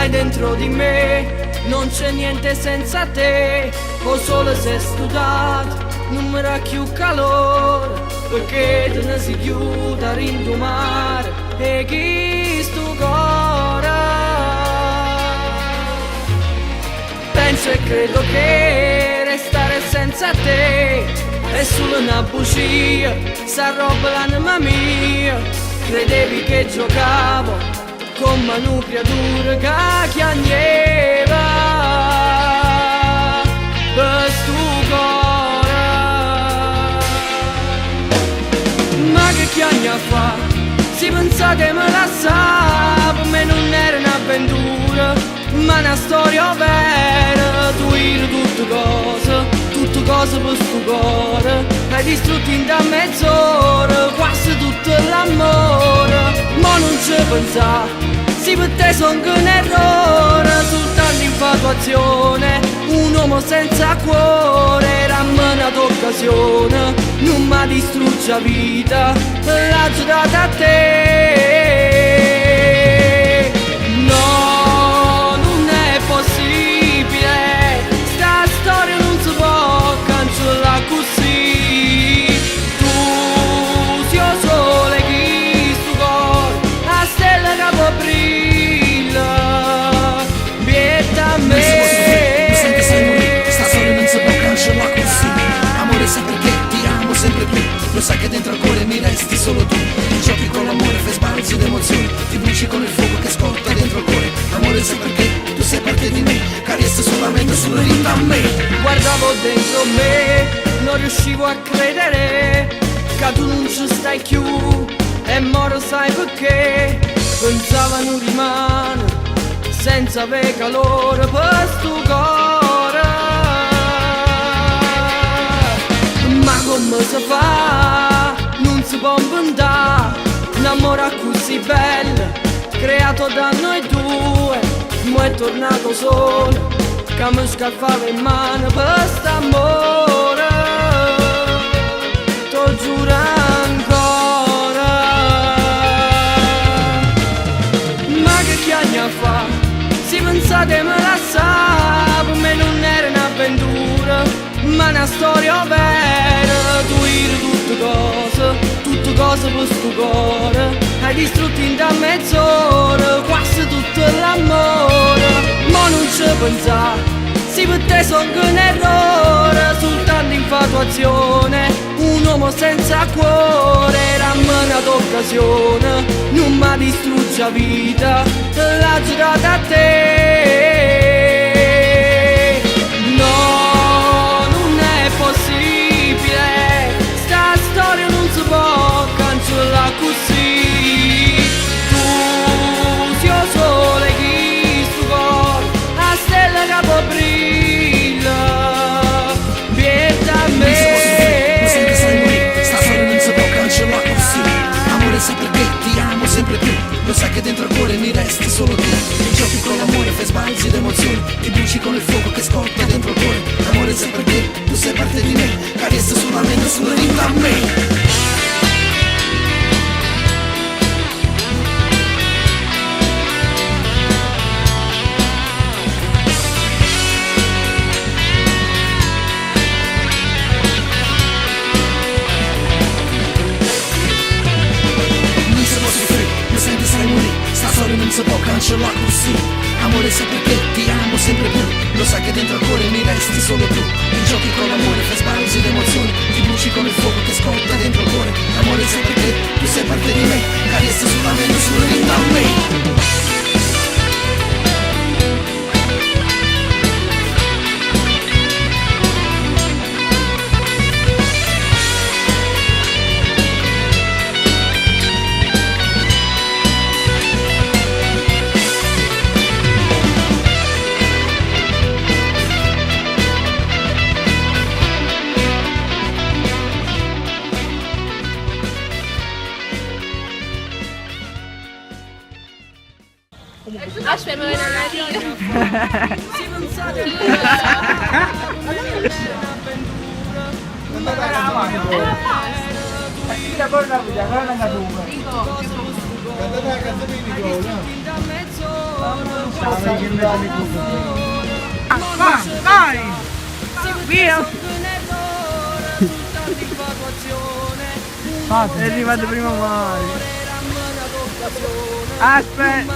stai dentro di me, non c'è niente senza te. O solo se studiato, non mi dà più calore, perché te ne si chiude a rindomare e chi sto cuore. Penso e credo che restare senza te è solo una bugia, sta roba l'anima mia. Credevi che giocavo con manu creature che chiagneva per sto cuore. Ma che chiagna fa? Si pensate me la sa, per me non era un'avventura, ma una storia vera. Tu eri tutte cose per sto cuore. Hai distrutto in da mezz'ora quasi tutto l'amore. Ma non ci pensa, sì per te son che un errore, soltanto infatuazione, un uomo senza cuore. Ramena d'occasione, non mi distrugge la vita, l'ha giurata a te. No, non è possibile, sta storia non si può cancellare così. Tu sei il sole che sto cuore, la stella che può brilla, vieta a me. Mi senti sai morire, sta storia non si può cancellare così. Amore sai perché ti amo sempre più, lo sai che dentro al cuore mi resti solo tu. Giochi con l'amore, fai sbalzi d'emozioni, ti bruci con il fuoco che scotta dentro il cuore. Amore sai perché tu sei parte di me, carezza solamente sulla vita a me. Guardavo dentro me, non riuscivo a credere che tu non ci stai più, e moro sai perché. Pensavo non rimane senza avere calore per sto cuore. Ma come si fa? Non si può inventare un amore così bello, creato da noi due. Mo' è tornato solo, che mi scaffava in mano per st'amore. T'ho giuro ancora. Ma che chiagna fa? Si pensate me la sa, per me non era un'avventura, ma una storia vera. Tu eri tutte cose per sto cuore. Hai distrutto in da mezz'ora quasi tutto l'amore. Ma non ci pensa, sì per te son che un errore, soltanto infatuazione, un uomo senza cuore. Ramena d'occasione, non mi distrugge la vita, l'ha giurata a te. No, non è possibile, sta storia non si può cancellare così. Tu sei il sole che sto cuore, la stella che può brilla, vieta a me. Mi senti sai morire, sta storia non si può cancellare così. Amore sai perché ti amo sempre più, lo sai che dentro al cuore mi resti solo tu. Giochi con l'amore, fai sbalzi d'emozioni, ti bruci con il fuoco che scotta dentro il cuore. Amore sai perché tu sei parte di me, carezza solamente sulla vita a me. Non si può cancellare così. Amore sai perché ti amo sempre più, lo sai che dentro al cuore mi resti solo tu. Giochi con l'amore, fai sbalzi d'emozioni, ti bruci con il fuoco che scotta dentro il cuore. Amore sai perché tu sei parte di me, carezza solamente sulla vita a me. Aspetta, mi viene Si pensate a invece mi confondo. Vai! Via! È arrivato prima Mario. Aspetta!